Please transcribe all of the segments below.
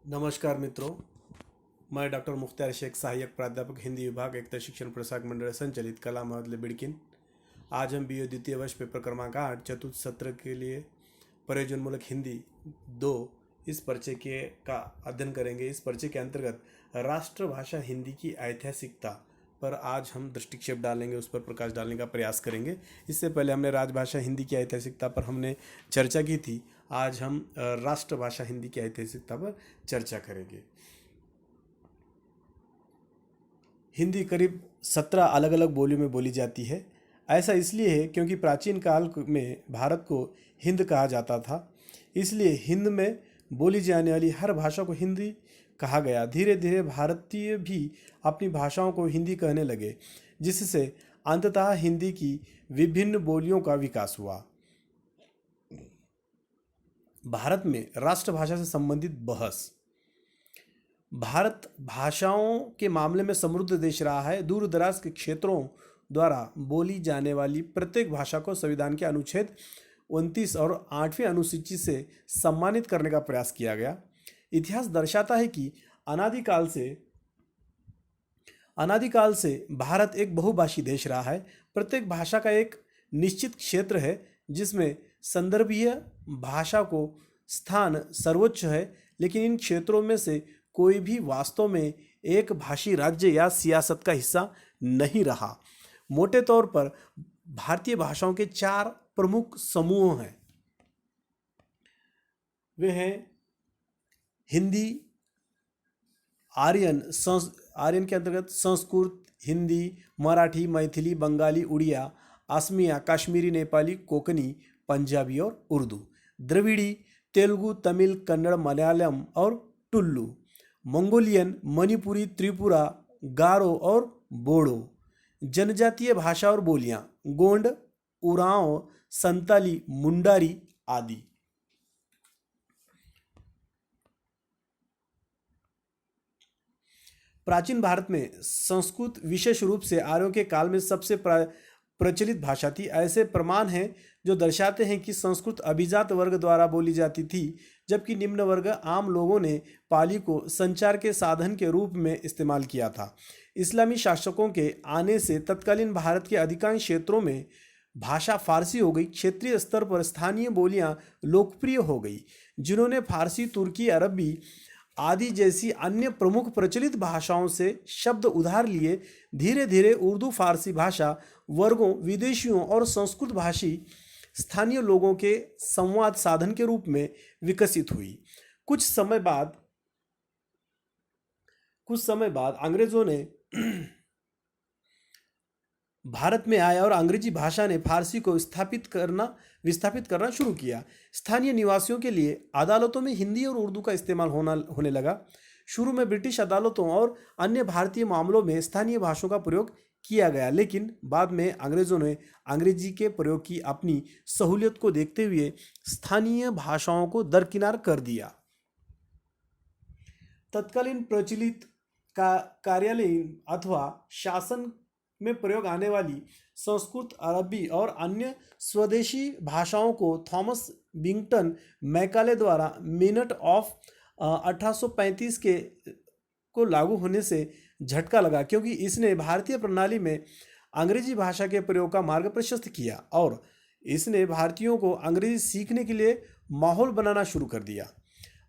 नमस्कार मित्रों, मैं डॉक्टर मुख्तार शेख, सहायक प्राध्यापक हिंदी विभाग, एकता शिक्षण प्रसारक मंडळ संचालित कला महाविद्यालय बिडकिन। आज हम बीए द्वितीय वर्ष पेपर क्रमांक 8 चतुर्थ सत्र के लिए प्रयोजनमूलक हिंदी 2 इस परिचय के का अध्ययन करेंगे। इस परिचय के अंतर्गत राष्ट्रभाषा हिंदी की ऐतिहासिकता पर आज हम दृष्टिक्षेप डालेंगे, उस पर प्रकाश डालने का प्रयास करेंगे। इससे पहले हमने राजभाषा हिंदी की ऐतिहासिकता पर हमने चर्चा की थी। आज हम राष्ट्रभाषा हिंदी की ऐतिहासिकता पर चर्चा करेंगे। हिंदी करीब 17 अलग अलग बोलियों में बोली जाती है। ऐसा इसलिए है क्योंकि प्राचीन काल में भारत को हिंद कहा जाता था, इसलिए हिंद में बोली जाने वाली हर भाषा को हिंदी कहा गया। धीरे धीरे भारतीय भी अपनी भाषाओं को हिंदी कहने लगे, जिससे अंततः हिंदी की विभिन्न बोलियों का विकास हुआ। भारत में राष्ट्रभाषा से संबंधित बहस। भारत भाषाओं के मामले में समृद्ध देश रहा है। दूर दराज के क्षेत्रों द्वारा बोली जाने वाली प्रत्येक भाषा को संविधान के अनुच्छेद 29 और 8वीं अनुसूची से सम्मानित करने का प्रयास किया गया। इतिहास दर्शाता है कि अनादिकाल से भारत एक बहुभाषी देश रहा है। प्रत्येक भाषा का एक निश्चित क्षेत्र है जिसमें संदर्भीय भाषा को स्थान सर्वोच्च है, लेकिन इन क्षेत्रों में से कोई भी वास्तव में एक भाषी राज्य या सियासत का हिस्सा नहीं रहा। मोटे तौर पर भारतीय भाषाओं के 4 प्रमुख समूह हैं। वे हैं हिंदी, आर्यन के अंतर्गत संस्कृत, हिंदी, मराठी, मैथिली, बंगाली, उड़िया, असमिया, कश्मीरी, नेपाली, कोंकणी, पंजाबी और उर्दू। द्रविड़ी, तेलुगु, तमिल, कन्नड़, मलयालम और टुल्लू। मंगोलियन, मणिपुरी, त्रिपुरा, गारो और बोडो। जनजातीय भाषा और बोलियां गोंड, उरांव, संताली, मुंडारी आदि। प्राचीन भारत में संस्कृत विशेष रूप से आर्यों के काल में सबसे प्रचलित भाषा थी। ऐसे प्रमाण हैं जो दर्शाते हैं कि संस्कृत अभिजात वर्ग द्वारा बोली जाती थी, जबकि निम्न वर्ग आम लोगों ने पाली को संचार के साधन के रूप में इस्तेमाल किया था। इस्लामी शासकों के आने से तत्कालीन भारत के अधिकांश क्षेत्रों में भाषा फारसी हो गई। क्षेत्रीय स्तर पर स्थानीय बोलियां लोकप्रिय हो गई, जिन्होंने फारसी, तुर्की, अरबी आदि जैसी अन्य प्रमुख प्रचलित भाषाओं से शब्द उधार लिए। धीरे धीरे उर्दू फारसी भाषा वर्गों, विदेशियों और संस्कृत भाषी स्थानीय लोगों के संवाद साधन के रूप में विकसित हुई। कुछ समय बाद अंग्रेजों ने भारत में आया और अंग्रेजी भाषा ने फारसी को विस्थापित करना शुरू किया। स्थानीय निवासियों के लिए अदालतों में हिंदी और उर्दू का इस्तेमाल होने लगा। शुरू में ब्रिटिश अदालतों और अन्य भारतीय मामलों में स्थानीय भाषाओं का प्रयोग किया गया, लेकिन बाद में अंग्रेजों ने अंग्रेजी के प्रयोग की अपनी सहूलियत को देखते हुए स्थानीय भाषाओं को दरकिनार कर दिया। तत्कालीन प्रचलित कार्यालयीन अथवा शासन में प्रयोग आने वाली संस्कृत, अरबी और अन्य स्वदेशी भाषाओं को थॉमस बिंगटन मैकाले द्वारा मिनट ऑफ 1835 को लागू होने से झटका लगा, क्योंकि इसने भारतीय प्रणाली में अंग्रेजी भाषा के प्रयोग का मार्ग प्रशस्त किया और इसने भारतीयों को अंग्रेजी सीखने के लिए माहौल बनाना शुरू कर दिया।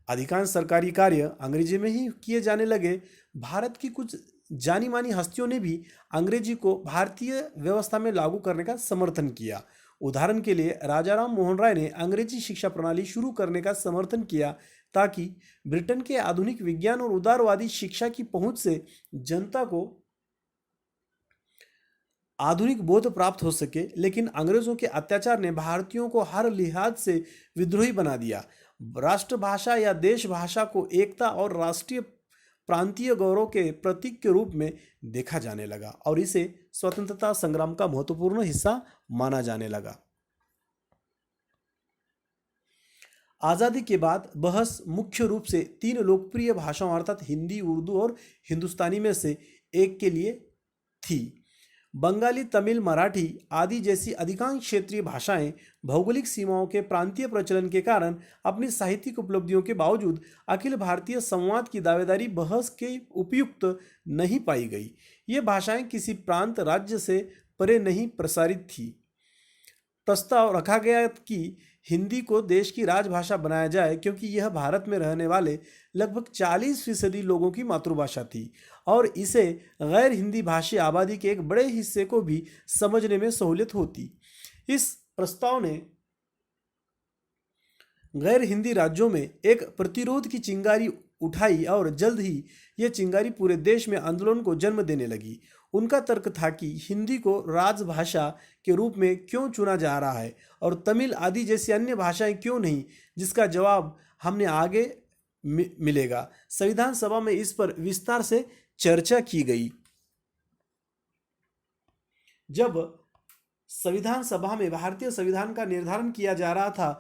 अधिकांश सरकारी कार्य अंग्रेजी में ही किए जाने लगे। भारत की कुछ जानी मानी हस्तियों ने भी अंग्रेजी को भारतीय व्यवस्था में लागू करने का समर्थन किया। उदाहरण के लिए राजा राम मोहन राय ने अंग्रेजी शिक्षा प्रणाली शुरू करने का समर्थन किया, ताकि ब्रिटेन के आधुनिक विज्ञान और उदारवादी शिक्षा की पहुंच से जनता को आधुनिक बोध प्राप्त हो सके। लेकिन अंग्रेजों के अत्याचार ने भारतीयों को हर लिहाज से विद्रोही बना दिया। राष्ट्रभाषा या देश भाषा को एकता और राष्ट्रीय प्रांतीय गौरव के प्रतीक के रूप में देखा जाने लगा और इसे स्वतंत्रता संग्राम का महत्वपूर्ण हिस्सा माना जाने लगा। आजादी के बाद बहस मुख्य रूप से 3 लोकप्रिय भाषाओं अर्थात हिंदी, उर्दू और हिंदुस्तानी में से एक के लिए थी। बंगाली, तमिल, मराठी आदि जैसी अधिकांश क्षेत्रीय भाषाएं भौगोलिक सीमाओं के प्रांतीय प्रचलन के कारण अपनी साहित्यिक उपलब्धियों के बावजूद अखिल भारतीय संवाद की दावेदारी बहस के उपयुक्त नहीं पाई गई। ये भाषाएं किसी प्रांत राज्य से परे नहीं प्रसारित थी। प्रस्ताव रखा गया कि हिंदी को देश की राजभाषा बनाया जाए क्योंकि यह भारत में रहने वाले लगभग 40% लोगों की मातृभाषा थी और इसे गैर हिंदी भाषी आबादी के एक बड़े हिस्से को भी समझने में सहूलियत होती। इस प्रस्ताव ने गैर हिंदी राज्यों में एक प्रतिरोध की चिंगारी उठाई और जल्द ही यह चिंगारी पूरे देश में आंदोलन को जन्म देने लगी। उनका तर्क था कि हिंदी को राजभाषा के रूप में क्यों चुना जा रहा है और तमिल आदि जैसी अन्य भाषाएं क्यों नहीं, जिसका जवाब हमने आगे मिलेगा। संविधान सभा में इस पर विस्तार से चर्चा की गई। जब संविधान सभा में भारतीय संविधान का निर्धारण किया जा रहा था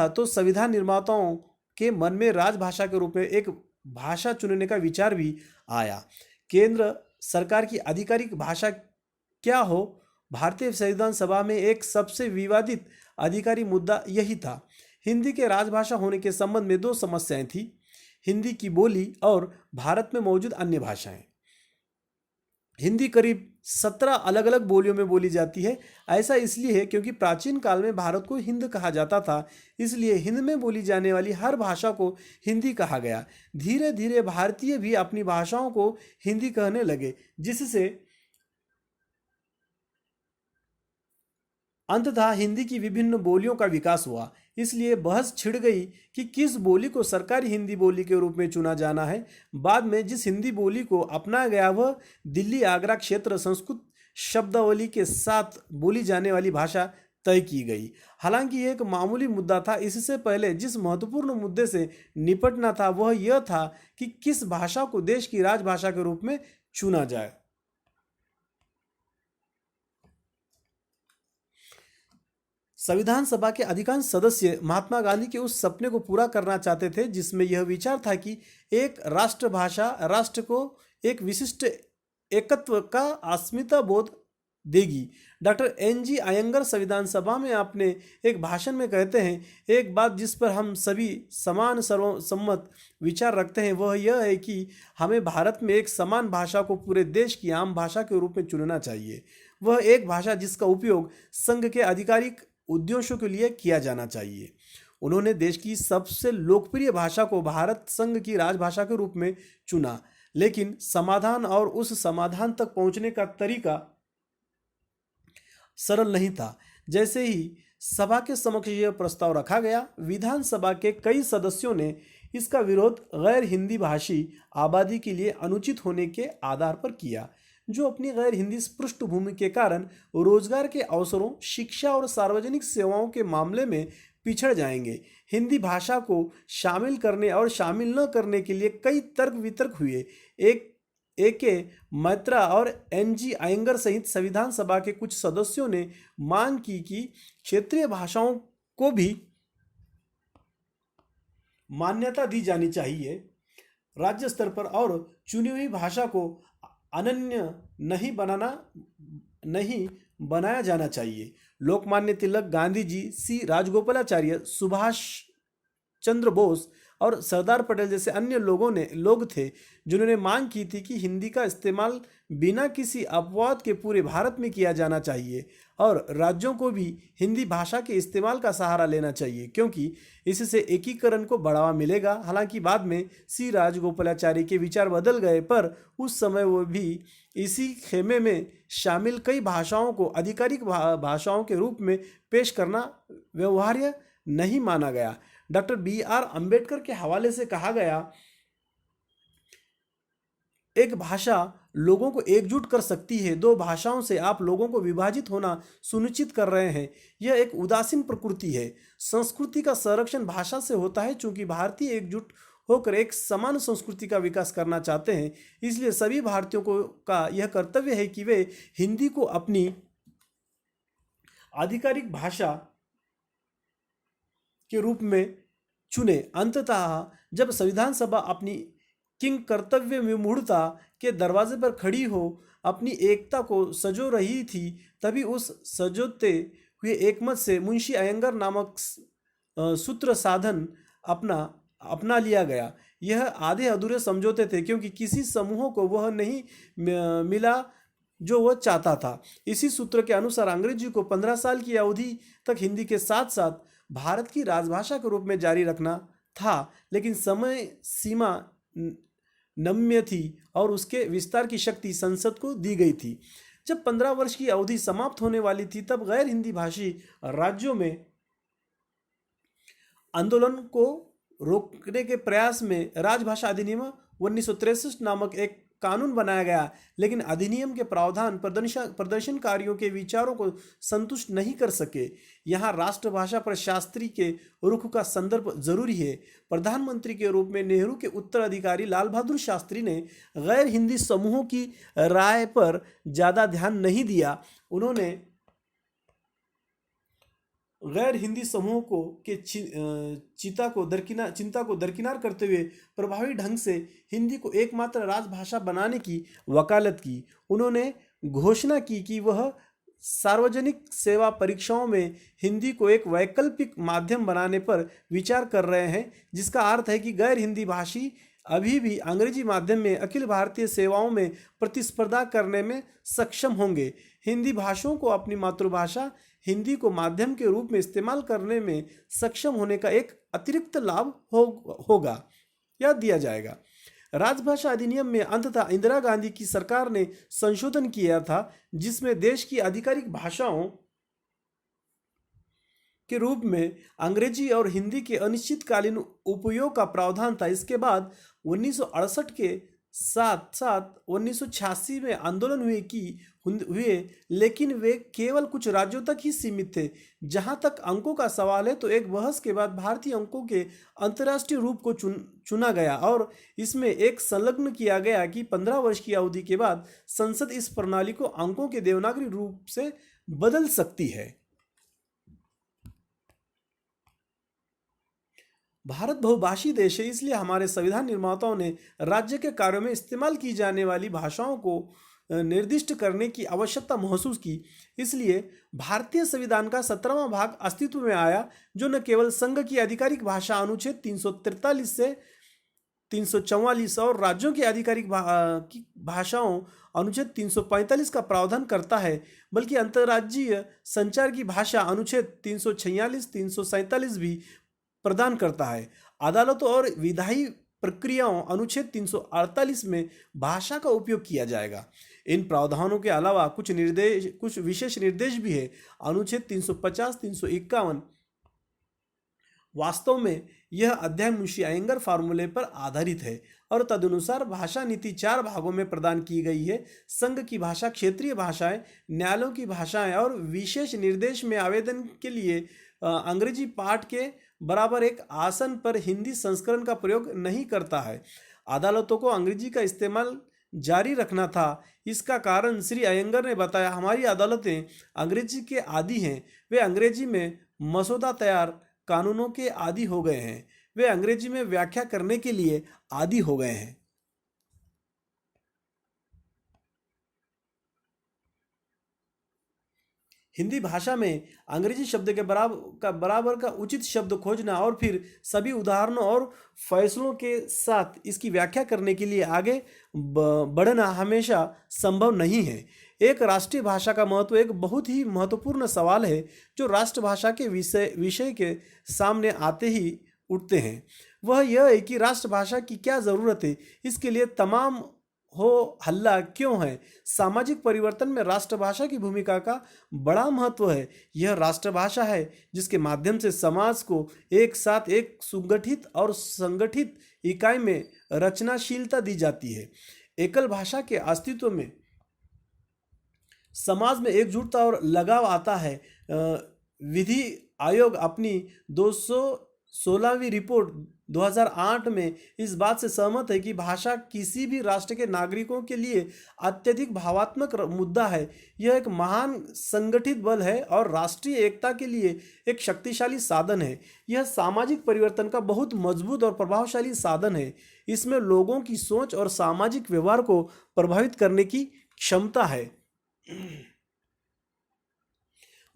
तो संविधान निर्माताओं के मन में राजभाषा के रूप में एक भाषा चुनने का विचार भी आया। केंद्र सरकार की आधिकारिक भाषा क्या हो, भारतीय संविधान सभा में एक सबसे विवादित आधिकारिक मुद्दा यही था। हिंदी के राजभाषा होने के संबंध में दो समस्याएं थी, हिंदी की बोली और भारत में मौजूद अन्य भाषाएं। हिंदी करीब 17 अलग अलग बोलियों में बोली जाती है। ऐसा इसलिए है क्योंकि प्राचीन काल में भारत को हिंद कहा जाता था, इसलिए हिंद में बोली जाने वाली हर भाषा को हिंदी कहा गया। धीरे धीरे भारतीय भी अपनी भाषाओं को हिंदी कहने लगे, जिससे अंततः हिंदी की विभिन्न बोलियों का विकास हुआ। इसलिए बहस छिड़ गई कि किस बोली को सरकारी हिंदी बोली के रूप में चुना जाना है। बाद में जिस हिंदी बोली को अपनाया गया वह दिल्ली आगरा क्षेत्र संस्कृत शब्दावली के साथ बोली जाने वाली भाषा तय की गई। हालांकि यह एक मामूली मुद्दा था। इससे पहले जिस महत्वपूर्ण मुद्दे से निपटना था वह यह था कि किस भाषा को देश की राजभाषा के रूप में चुना जाए। संविधान सभा के अधिकांश सदस्य महात्मा गांधी के उस सपने को पूरा करना चाहते थे जिसमें यह विचार था कि एक राष्ट्रभाषा राष्ट्र को एक विशिष्ट एकत्व का अस्मिता बोध देगी। डॉक्टर एन.जी. अयंगर संविधान सभा में अपने एक भाषण में कहते हैं, एक बात जिस पर हम सभी समान सर्वसम्मत विचार रखते हैं वह यह है कि हमें भारत में एक समान भाषा को पूरे देश की आम भाषा के रूप में चुनना चाहिए। वह एक भाषा जिसका उपयोग संघ के आधिकारिक उद्देश्यों के लिए किया जाना चाहिए। उन्होंने देश की सबसे लोकप्रिय भाषा को भारत संघ की राजभाषा के रूप में चुना, लेकिन समाधान और उस समाधान तक पहुंचने का तरीका सरल नहीं था। जैसे ही सभा के समक्ष यह प्रस्ताव रखा गया, विधानसभा के कई सदस्यों ने इसका विरोध गैर हिंदी भाषी आबादी के लिए अनुचित होने के आधार पर किया, जो अपनी गैर हिंदी पृष्ठभूमि के कारण रोजगार के अवसरों, शिक्षा और सार्वजनिक सेवाओं के मामले में पिछड़ जाएंगे। हिंदी भाषा को शामिल करने और शामिल न करने के लिए कई तर्क वितर्क हुए। ए.के. मैत्रा और एन.जी. अयंगर सहित संविधान सभा के कुछ सदस्यों ने मांग की कि क्षेत्रीय भाषाओं को भी मान्यता दी जानी चाहिए राज्य स्तर पर और चुनी हुई भाषा को अनन्य नहीं बनाया जाना चाहिए। लोकमान्य तिलक, गांधी जी, सी राजगोपालाचार्य, सुभाष चंद्र बोस और सरदार पटेल जैसे अन्य लोग थे जिन्होंने मांग की थी कि हिंदी का इस्तेमाल बिना किसी अपवाद के पूरे भारत में किया जाना चाहिए और राज्यों को भी हिंदी भाषा के इस्तेमाल का सहारा लेना चाहिए क्योंकि इससे एकीकरण को बढ़ावा मिलेगा। हालांकि बाद में सी राजगोपालाचारी के विचार बदल गए, पर उस समय वो भी इसी खेमे में शामिल कई भाषाओं को आधिकारिक भाषाओं के रूप में पेश करना व्यवहार्य नहीं माना गया। Doctor B R. अंबेडकर के हवाले से कहा गया, एक भाषा लोगों को एकजुट कर सकती है, दो भाषाओं से आप लोगों को विभाजित होना सुनिश्चित कर रहे हैं। यह एक उदासीन प्रकृति है। संस्कृति का संरक्षण भाषा से होता है। चूंकि भारतीय एकजुट होकर एक समान संस्कृति का विकास करना चाहते हैं, इसलिए सभी भारतीयों का यह कर्तव्य है कि वे हिंदी को अपनी आधिकारिक भाषा के रूप में चुने। अंततः जब संविधान सभा अपनी किंग कर्तव्य विमूढ़ता के दरवाजे पर खड़ी हो अपनी एकता को सजो रही थी, तभी उस सजोते हुए एकमत से मुंशी अयंगर नामक सूत्र साधन अपना अपना लिया गया। यह आधे अधूरे समझौते थे, क्योंकि किसी समूह को वह नहीं मिला जो वह चाहता था। इसी सूत्र के अनुसार अंग्रेजी को 15 साल की अवधि तक हिंदी के साथ साथ भारत की राजभाषा के रूप में जारी रखना था, लेकिन समय सीमा नम्य थी और उसके विस्तार की शक्ति संसद को दी गई थी। जब 15 वर्ष की अवधि समाप्त होने वाली थी, तब गैर हिंदी भाषी राज्यों में आंदोलन को रोकने के प्रयास में राजभाषा अधिनियम 1963 नामक एक कानून बनाया गया, लेकिन अधिनियम के प्रावधान प्रदर्शनकारियों के विचारों को संतुष्ट नहीं कर सके। यहाँ राष्ट्रभाषा पर शास्त्री के रुख का संदर्भ जरूरी है। प्रधानमंत्री के रूप में नेहरू के उत्तराधिकारी लाल बहादुर शास्त्री ने गैर हिंदी समूहों की राय पर ज़्यादा ध्यान नहीं दिया। उन्होंने गैर हिंदी समूहों को के चिंता को दरकिनार करते हुए प्रभावी ढंग से हिंदी को एकमात्र राजभाषा बनाने की वकालत की। उन्होंने घोषणा की कि वह सार्वजनिक सेवा परीक्षाओं में हिंदी को एक वैकल्पिक माध्यम बनाने पर विचार कर रहे हैं, जिसका अर्थ है कि गैर हिंदी भाषी अभी भी अंग्रेजी माध्यम में अखिल भारतीय सेवाओं में प्रतिस्पर्धा करने में सक्षम होंगे। हिंदी भाषियों को अपनी मातृभाषा हिंदी को माध्यम के रूप में इस्तेमाल करने में सक्षम होने का एक अतिरिक्त लाभ होगा या दिया जाएगा। राजभाषा अधिनियम में अंततः इंदिरा गांधी की सरकार ने संशोधन किया था, जिसमें देश की आधिकारिक भाषाओं के रूप में अंग्रेजी और हिंदी के अनिश्चितकालीन उपयोग का प्रावधान था। इसके बाद 1968 के साथ साथ 1986 में आंदोलन हुए, लेकिन वे केवल कुछ राज्यों तक ही सीमित थे। जहां तक अंकों का सवाल है, तो एक बहस के बाद भारतीय अंकों के अंतर्राष्ट्रीय रूप को चुना गया और इसमें एक संलग्न किया गया कि 15 वर्ष की अवधि के बाद संसद इस प्रणाली को अंकों के देवनागरी रूप से बदल सकती है। भारत बहुभाषी देश है, इसलिए हमारे संविधान निर्माताओं ने राज्य के कार्यों में इस्तेमाल की जाने वाली भाषाओं को निर्दिष्ट करने की आवश्यकता महसूस की। इसलिए भारतीय संविधान का 17वां भाग अस्तित्व में आया, जो न केवल संघ की आधिकारिक भाषा अनुच्छेद 343 से 344 और राज्यों की आधिकारिक भाषाओं अनुच्छेद 345 का प्रावधान करता है, बल्कि अंतर्राज्यीय संचार की भाषा अनुच्छेद 346, 347 भी प्रदान करता है। अदालतों और विधायी प्रक्रियाओं अनुच्छेद 348 में भाषा का उपयोग किया जाएगा। इन प्रावधानों के अलावा कुछ विशेष निर्देश भी है। अनुच्छेद 350, 351 वास्तव में यह अध्याय मुंशी अयंगर फार्मूले पर आधारित है और तदनुसार भाषा नीति 4 भागों में प्रदान की गई है। संघ की भाषा, क्षेत्रीय भाषाएं, न्यायालयों की भाषाएं और विशेष निर्देश में आवेदन के लिए अंग्रेजी पाठ के बराबर एक आसन पर हिंदी संस्करण का प्रयोग नहीं करता है। अदालतों को अंग्रेजी का इस्तेमाल जारी रखना था। इसका कारण श्री अयंगर ने बताया, हमारी अदालतें अंग्रेजी के आदी हैं। वे अंग्रेजी में मसौदा तैयार कानूनों के आदी हो गए हैं। वे अंग्रेजी में व्याख्या करने के लिए आदी हो गए हैं। हिंदी भाषा में अंग्रेजी शब्द के बराबर का उचित शब्द खोजना और फिर सभी उदाहरणों और फैसलों के साथ इसकी व्याख्या करने के लिए आगे बढ़ना हमेशा संभव नहीं है। एक राष्ट्रीय भाषा का महत्व एक बहुत ही महत्वपूर्ण सवाल है, जो राष्ट्रभाषा के विषय के सामने आते ही उठते हैं। वह यह है कि राष्ट्रभाषा की क्या ज़रूरत है, इसके लिए तमाम हो हल्ला क्यों है। सामाजिक परिवर्तन में राष्ट्रभाषा की भूमिका का बड़ा महत्व है। यह राष्ट्रभाषा है जिसके माध्यम से समाज को एक साथ एक सुगठित और संगठित इकाई में रचनाशीलता दी जाती है। एकल भाषा के अस्तित्व में समाज में एकजुटता और लगाव आता है। विधि आयोग अपनी 200 16वीं रिपोर्ट 2008 में इस बात से सहमत है कि भाषा किसी भी राष्ट्र के नागरिकों के लिए अत्यधिक भावात्मक मुद्दा है। यह एक महान संगठित बल है और राष्ट्रीय एकता के लिए एक शक्तिशाली साधन है। यह सामाजिक परिवर्तन का बहुत मजबूत और प्रभावशाली साधन है। इसमें लोगों की सोच और सामाजिक व्यवहार को प्रभावित करने की क्षमता है।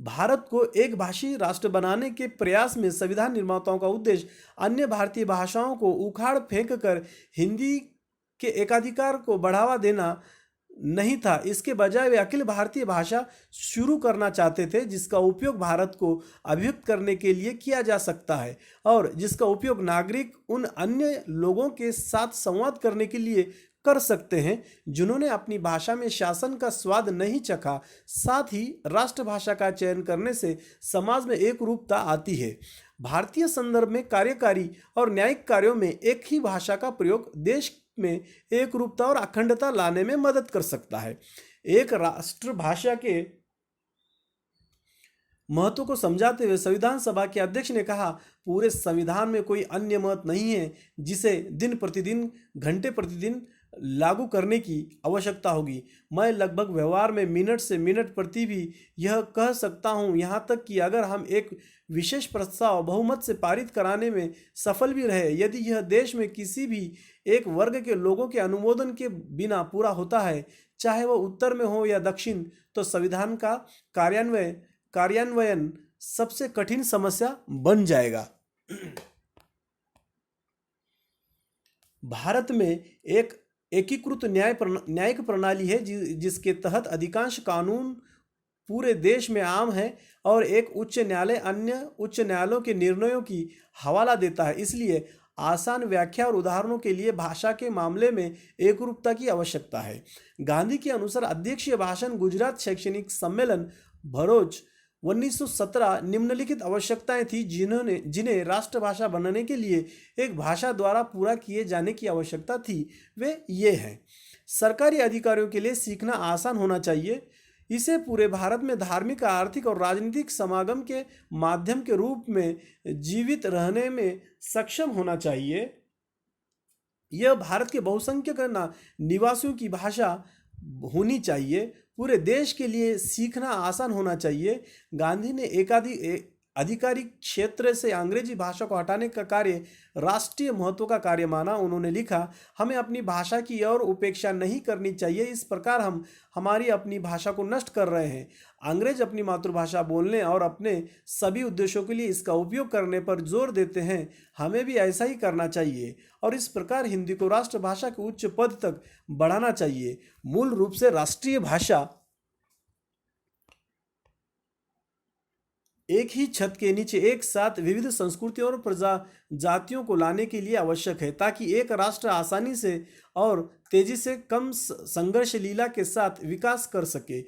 भारत को एक भाषी राष्ट्र बनाने के प्रयास में संविधान निर्माताओं का उद्देश्य अन्य भारतीय भाषाओं को उखाड़ फेंक कर हिंदी के एकाधिकार को बढ़ावा देना नहीं था। इसके बजाय वे अखिल भारतीय भाषा शुरू करना चाहते थे, जिसका उपयोग भारत को अभिव्यक्त करने के लिए किया जा सकता है और जिसका उपयोग नागरिक उन अन्य लोगों के साथ संवाद करने के लिए कर सकते हैं जिन्होंने अपनी भाषा में शासन का स्वाद नहीं चखा। साथ ही राष्ट्रभाषा का चयन करने से समाज में एक रूपता आती है। भारतीय संदर्भ में कार्यकारी और न्यायिक कार्यों में एक ही भाषा का प्रयोग देश में एक रूपता और अखंडता लाने में मदद कर सकता है। एक राष्ट्रभाषा के महत्व को समझाते हुए संविधान सभा के अध्यक्ष ने कहा, पूरे संविधान में कोई अन्य मत नहीं है जिसे दिन प्रतिदिन घंटे प्रतिदिन लागू करने की आवश्यकता होगी। मैं लगभग व्यवहार में मिनट से मिनट प्रति भी यह कह सकता हूँ, यहाँ तक कि अगर हम एक विशेष प्रस्ताव बहुमत से पारित कराने में सफल भी रहे, यदि यह देश में किसी भी एक वर्ग के लोगों के अनुमोदन के बिना पूरा होता है, चाहे वह उत्तर में हो या दक्षिण, तो संविधान का कार्यान्वयन सबसे कठिन समस्या बन जाएगा। भारत में एक एकीकृत न्यायिक प्रणाली है जिसके तहत अधिकांश कानून पूरे देश में आम है और एक उच्च न्यायालय अन्य उच्च न्यायालयों के निर्णयों की हवाला देता है। इसलिए आसान व्याख्या और उदाहरणों के लिए भाषा के मामले में एकरूपता की आवश्यकता है। गांधी के अनुसार अध्यक्षीय भाषण गुजरात शैक्षणिक सम्मेलन भरूच 1917 निम्नलिखित आवश्यकताएं थी जिन्हें राष्ट्रभाषा बनने के लिए एक भाषा द्वारा पूरा किए जाने की आवश्यकता थी। वे ये हैं: सरकारी अधिकारियों के लिए सीखना आसान होना चाहिए। इसे पूरे भारत में धार्मिक, आर्थिक और राजनीतिक समागम के माध्यम के रूप में जीवित रहने में सक्षम होना चाहिए। यह भारत के बहुसंख्यक निवासियों की भाषा होनी चाहिए। पूरे देश के लिए सीखना आसान होना चाहिए। गांधी ने अधिकारी क्षेत्र से अंग्रेजी भाषा को हटाने का कार्य राष्ट्रीय महत्व का कार्य माना। उन्होंने लिखा, हमें अपनी भाषा की और उपेक्षा नहीं करनी चाहिए, इस प्रकार हम हमारी अपनी भाषा को नष्ट कर रहे हैं। अंग्रेज अपनी मातृभाषा बोलने और अपने सभी उद्देश्यों के लिए इसका उपयोग करने पर जोर देते हैं। हमें भी ऐसा ही करना चाहिए और इस प्रकार हिंदी को राष्ट्रभाषा के उच्च पद तक बढ़ाना चाहिए। मूल रूप से राष्ट्रीय भाषा एक ही छत के नीचे एक साथ विविध संस्कृतियों और प्रजातियों को लाने के लिए आवश्यक है, ताकि एक राष्ट्र आसानी से और तेजी से कम संघर्ष लीला के साथ विकास कर सके।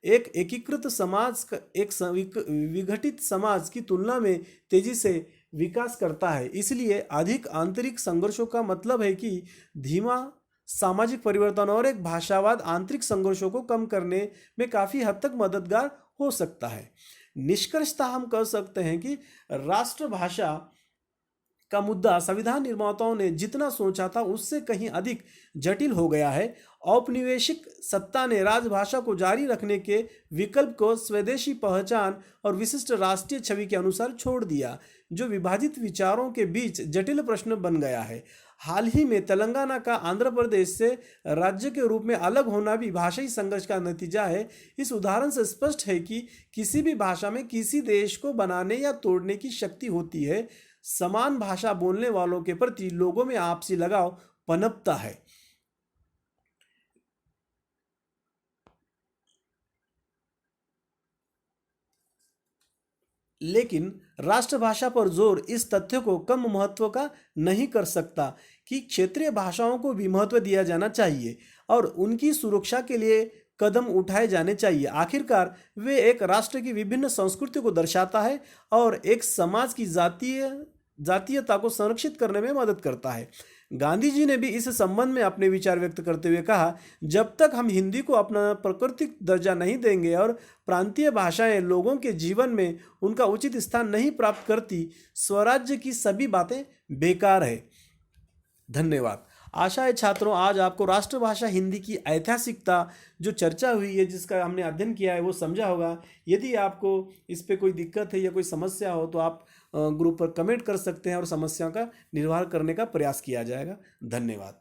एक एकीकृत समाज एक विघटित समाज की तुलना में तेजी से विकास करता है। इसलिए अधिक आंतरिक संघर्षों का मतलब है कि धीमा सामाजिक परिवर्तन और एक भाषावाद आंतरिक संघर्षों को कम करने में काफी हद तक मददगार हो सकता है। निष्कर्षतः हम कह सकते हैं कि राष्ट्रभाषा का मुद्दा संविधान निर्माताओं ने जितना सोचा था उससे कहीं अधिक जटिल हो गया है। औपनिवेशिक सत्ता ने राजभाषा को जारी रखने के विकल्प को स्वदेशी पहचान और विशिष्ट राष्ट्रीय छवि के अनुसार छोड़ दिया, जो विभाजित विचारों के बीच जटिल प्रश्न बन गया है। हाल ही में तेलंगाना का आंध्र प्रदेश से राज्य के रूप में अलग होना भी भाषाई संघर्ष का नतीजा है। इस उदाहरण से स्पष्ट है कि किसी भी भाषा में किसी देश को बनाने या तोड़ने की शक्ति होती है। समान भाषा बोलने वालों के प्रति लोगों में आपसी लगाव पनपता है। लेकिन राष्ट्रभाषा पर जोर इस तथ्य को कम महत्व का नहीं कर सकता कि क्षेत्रीय भाषाओं को भी महत्व दिया जाना चाहिए और उनकी सुरक्षा के लिए कदम उठाए जाने चाहिए। आखिरकार वे एक राष्ट्र की विभिन्न संस्कृति को दर्शाता है और एक समाज की जातीयता को संरक्षित करने में मदद करता है। गांधी जी ने भी इस संबंध में अपने विचार व्यक्त करते हुए कहा, जब तक हम हिंदी को अपना प्राकृतिक दर्जा नहीं देंगे और प्रांतीय भाषाएं लोगों के जीवन में उनका उचित स्थान नहीं प्राप्त करती, स्वराज्य की सभी बातें बेकार है। धन्यवाद। आशा है छात्रों, आज आपको राष्ट्रभाषा हिंदी की ऐतिहासिकता जो चर्चा हुई है, जिसका हमने अध्ययन किया है, वो समझा होगा। यदि आपको इस पे कोई दिक्कत है या कोई समस्या हो तो आप ग्रुप पर कमेंट कर सकते हैं और समस्याओं का निर्वाह करने का प्रयास किया जाएगा। धन्यवाद।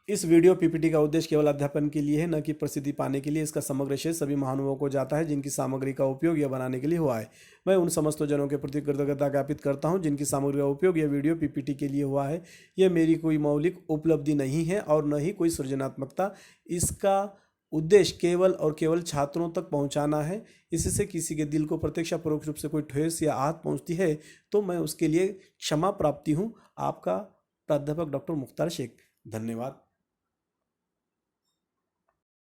इस वीडियो पीपीटी का उद्देश्य केवल अध्यापन के लिए है, न कि प्रसिद्धि पाने के लिए। इसका समग्र श्रेय सभी महानुभावों को जाता है जिनकी सामग्री का उपयोग यह बनाने के लिए हुआ है। मैं उन समस्त जनों के प्रति कृतज्ञता ज्ञापित करता हूं जिनकी सामग्री का उपयोग यह वीडियो पीपीटी के लिए हुआ है। यह मेरी कोई मौलिक उपलब्धि नहीं है और न ही कोई सृजनात्मकता। इसका उद्देश्य केवल और केवल छात्रों तक पहुंचाना है। इससे किसी के दिल को प्रत्यक्ष या परोक्ष रूप से कोई ठेस या आहत पहुंचती है तो मैं उसके लिए क्षमा प्राप्ति हूँ। आपका प्राध्यापक डॉक्टर मुख्तार शेख। धन्यवाद।